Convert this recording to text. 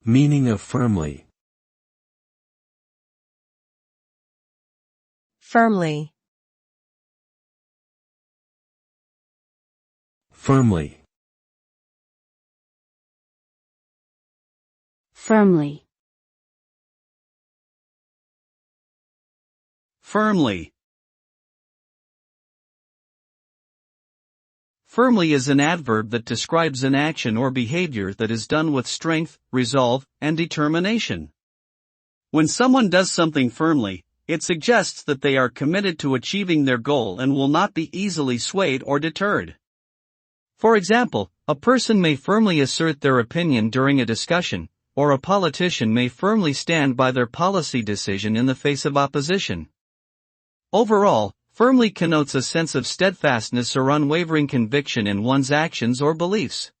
Meaning of firmly. Firmly. Firmly. Firmly. Firmly. Firmly is an adverb that describes an action or behavior that is done with strength, resolve, and determination. When someone does something firmly, it suggests that they are committed to achieving their goal and will not be easily swayed or deterred. For example, a person may firmly assert their opinion during a discussion, or a politician may firmly stand by their policy decision in the face of opposition. Overall, firmly connotes a sense of steadfastness or unwavering conviction in one's actions or beliefs.